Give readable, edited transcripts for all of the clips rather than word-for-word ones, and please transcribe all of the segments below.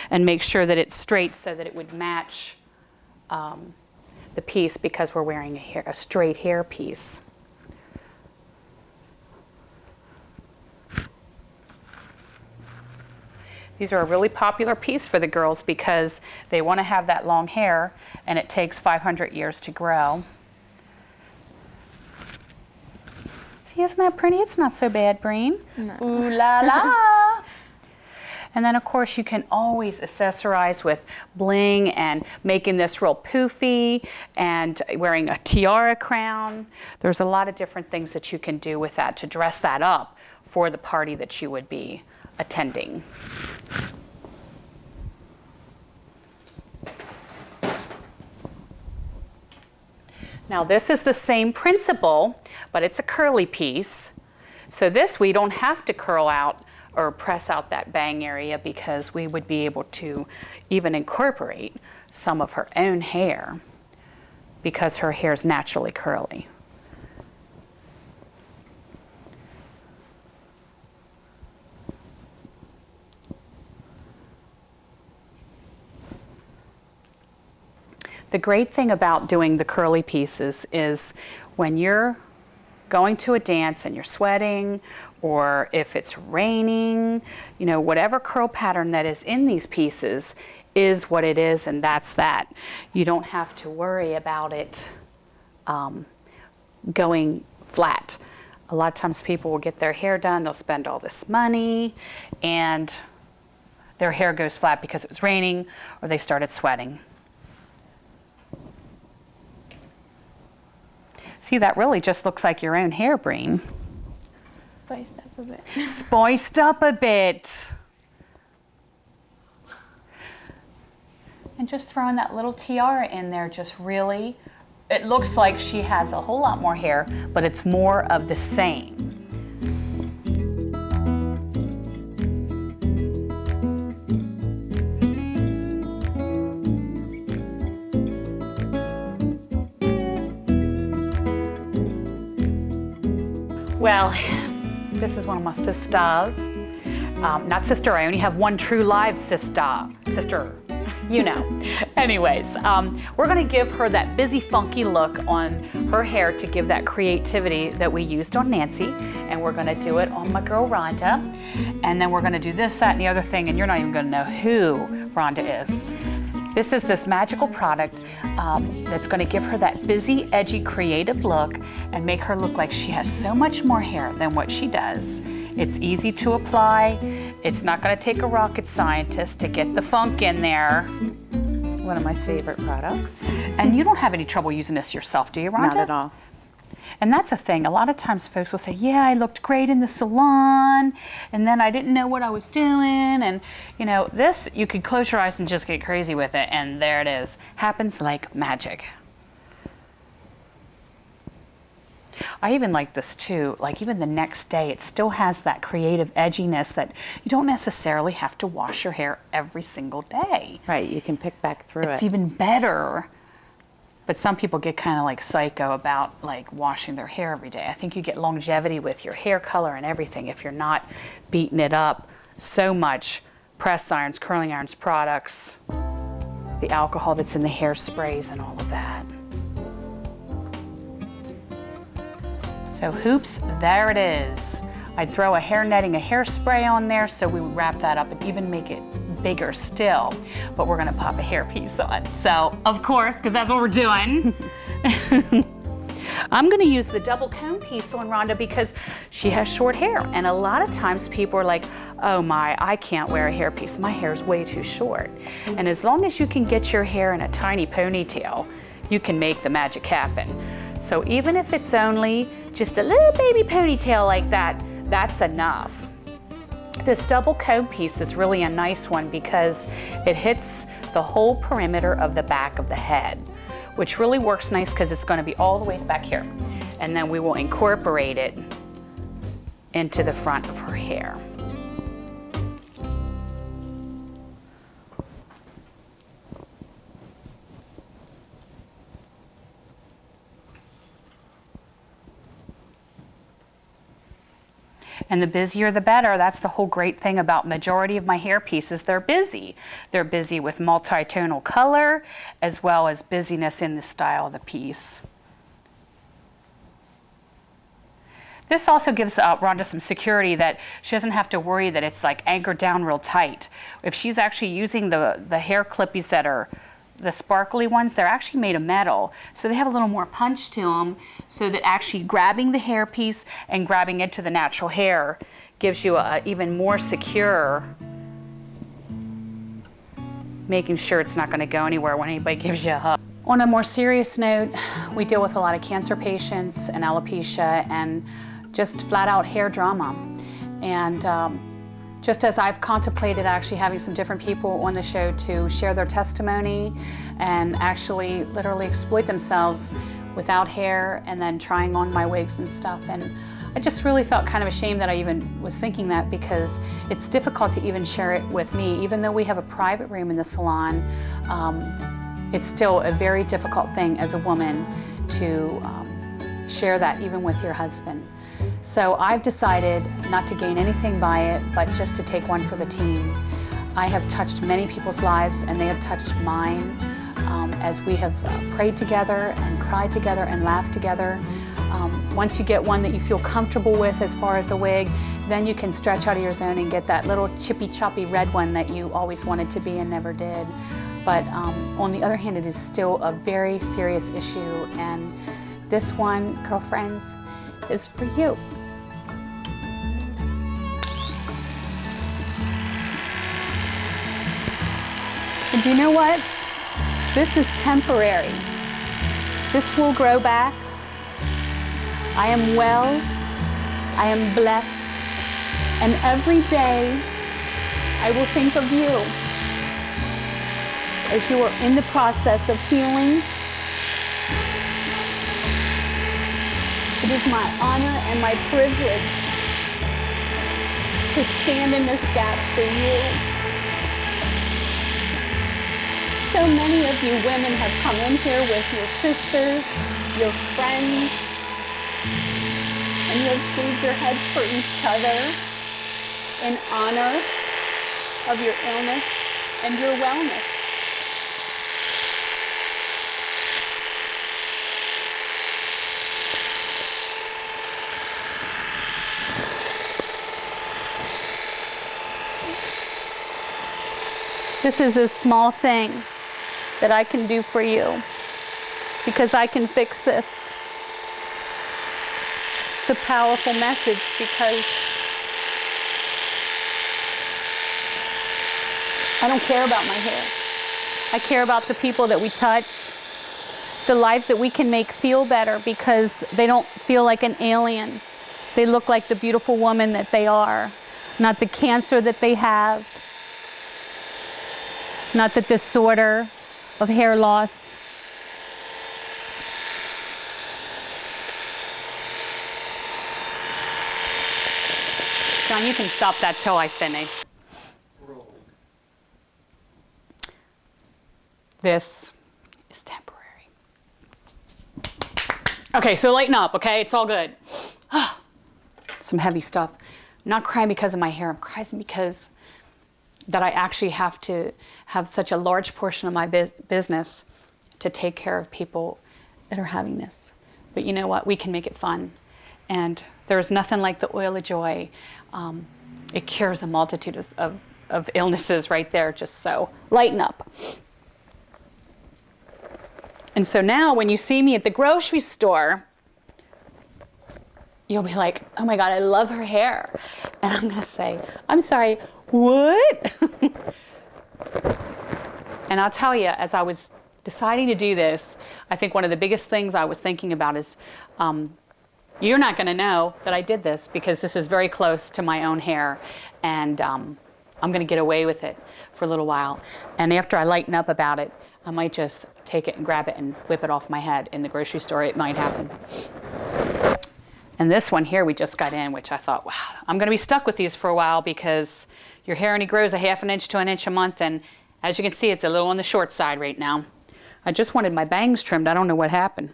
and make sure that it's straight so that it would match the piece, because we're wearing a straight hair piece. These are a really popular piece for the girls because they want to have that long hair, and it takes 500 years to grow. See, isn't that pretty? It's not so bad, Breen. No. Ooh la la. And then, of course, you can always accessorize with bling and making this real poofy and wearing a tiara crown. There's a lot of different things that you can do with that to dress that up for the party that you would be attending. Now this is the same principle, but it's a curly piece. So this we don't have to curl out or press out that bang area, because we would be able to even incorporate some of her own hair because her hair is naturally curly. The great thing about doing the curly pieces is when you're going to a dance and you're sweating, or if it's raining, you know, whatever curl pattern that is in these pieces is what it is, and that's that. You don't have to worry about it going flat. A lot of times people will get their hair done, they'll spend all this money, and their hair goes flat because it was raining or they started sweating. See, that really just looks like your own hair, Breen. Spiced up a bit. Spiced up a bit. And just throwing that little tiara in there just really, it looks like she has a whole lot more hair, but it's more of the same. Well, this is one of my sisters. Not sister, I only have one true live sister, you know. Anyways, we're gonna give her that busy, funky look on her hair to give that creativity that we used on Nancy, and we're gonna do it on my girl Rhonda. And then we're gonna do this, that, and the other thing, and you're not even gonna know who Rhonda is. This is this magical product that's going to give her that busy, edgy, creative look and make her look like she has so much more hair than what she does. It's easy to apply. It's not going to take a rocket scientist to get the funk in there. One of my favorite products. And you don't have any trouble using this yourself, do you, Rhonda? Not at all. And that's a thing. A lot of times folks will say, yeah, I looked great in the salon, and then I didn't know what I was doing. And, you know, this, you could close your eyes and just get crazy with it, and there it is. Happens like magic. I even like this too. Like even the next day, it still has that creative edginess that you don't necessarily have to wash your hair every single day. Right, you can pick back through it. It's even better. But some people get kind of like psycho about like washing their hair every day. I think you get longevity with your hair color and everything if you're not beating it up so much. Press irons, curling irons, products, the alcohol that's in the hairsprays and all of that. So hoops, there it is. I'd throw a hair netting, a hairspray on there, so we would wrap that up and even make it bigger still, but we're gonna pop a hairpiece on. So, of course, because that's what we're doing. I'm gonna use the double comb piece on Rhonda because she has short hair, and a lot of times people are like, oh my, I can't wear a hairpiece, my hair's way too short. And as long as you can get your hair in a tiny ponytail, you can make the magic happen. So even if it's only just a little baby ponytail like that, that's enough. This double comb piece is really a nice one because it hits the whole perimeter of the back of the head, which really works nice because it's going to be all the way back here. And then we will incorporate it into the front of her hair. And the busier the better. That's the whole great thing about majority of my hair pieces. They're busy. They're busy with multi-tonal color as well as busyness in the style of the piece. This also gives Rhonda some security that she doesn't have to worry that it's like anchored down real tight. If she's actually using the hair clippies that are the sparkly ones, they're actually made of metal. So they have a little more punch to them so that actually grabbing the hair piece and grabbing it to the natural hair gives you a even more secure, making sure it's not gonna go anywhere when anybody gives you a hug. On a more serious note, we deal with a lot of cancer patients and alopecia and just flat out hair drama. And just as I've contemplated actually having some different people on the show to share their testimony and actually literally exploit themselves without hair and then trying on my wigs and stuff. And I just really felt kind of ashamed that I even was thinking that, because it's difficult to even share it with me. Even though we have a private room in the salon, it's still a very difficult thing as a woman to share that even with your husband. So I've decided not to gain anything by it, but just to take one for the team. I have touched many people's lives and they have touched mine as we have prayed together and cried together and laughed together. Once you get one that you feel comfortable with as far as a wig, then you can stretch out of your zone and get that little chippy choppy red one that you always wanted to be and never did. But on the other hand, it is still a very serious issue, and this one, girlfriends, is for you. And you know what? This is temporary. This will grow back. I am well, I am blessed, and every day I will think of you as you are in the process of healing. It is my honor and my privilege to stand in this gap for you. So many of you women have come in here with your sisters, your friends, and you have shaved your heads for each other in honor of your illness and your wellness. This is a small thing that I can do for you because I can fix this. It's a powerful message because I don't care about my hair. I care about the people that we touch, the lives that we can make feel better because they don't feel like an alien. They look like the beautiful woman that they are, not the cancer that they have, not the disorder of hair loss. John, you can stop that till I finish. This is temporary. Okay, so lighten up, okay? It's all good. Some heavy stuff. I'm not crying because of my hair. I'm crying because that I actually have to have such a large portion of my business to take care of people that are having this. But you know what? We can make it fun. And there's nothing like the oil of joy. It cures a multitude of illnesses right there, just so. Lighten up. And so now when you see me at the grocery store, you'll be like, oh my God, I love her hair. And I'm gonna say, I'm sorry, what? And I'll tell you, as I was deciding to do this, I think one of the biggest things I was thinking about is, you're not gonna know that I did this because this is very close to my own hair, and I'm gonna get away with it for a little while. And after I lighten up about it, I might just take it and grab it and whip it off my head in the grocery store. It might happen. And this one here we just got in, which I thought, wow, I'm gonna be stuck with these for a while because your hair only grows a ½ inch to an inch a month, and as you can see, it's a little on the short side right now. I just wanted my bangs trimmed. I don't know what happened.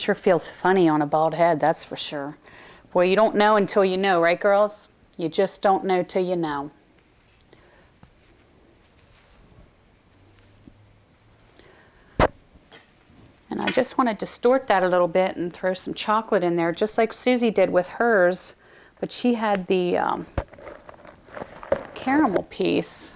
Sure feels funny on a bald head, that's for sure. Boy, you don't know until you know, right, girls? You just don't know till you know. And I just want to distort that a little bit and throw some chocolate in there, just like Susie did with hers. But she had the caramel piece.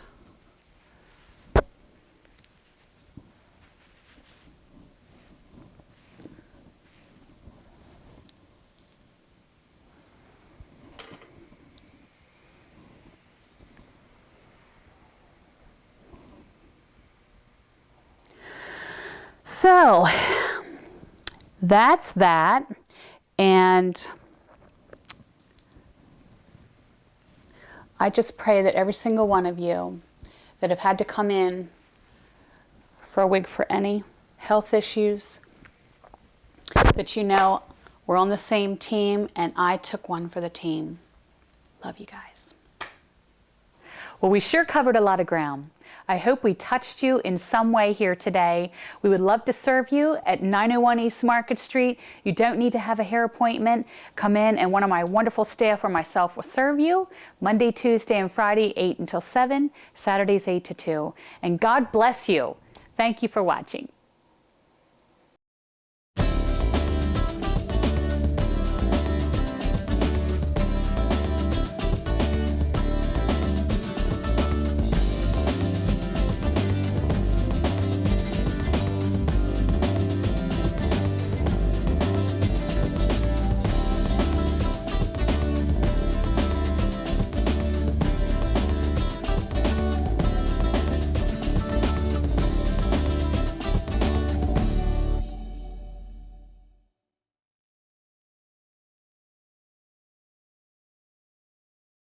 So that's that, and I just pray that every single one of you that have had to come in for a wig for any health issues, that you know we're on the same team, and I took one for the team. Love you guys. Well, we sure covered a lot of ground. I hope we touched you in some way here today. We would love to serve you at 901 East Market Street. You don't need to have a hair appointment. Come in and one of my wonderful staff or myself will serve you Monday, Tuesday, and Friday, 8 until 7, Saturdays, 8 to 2. And God bless you. Thank you for watching.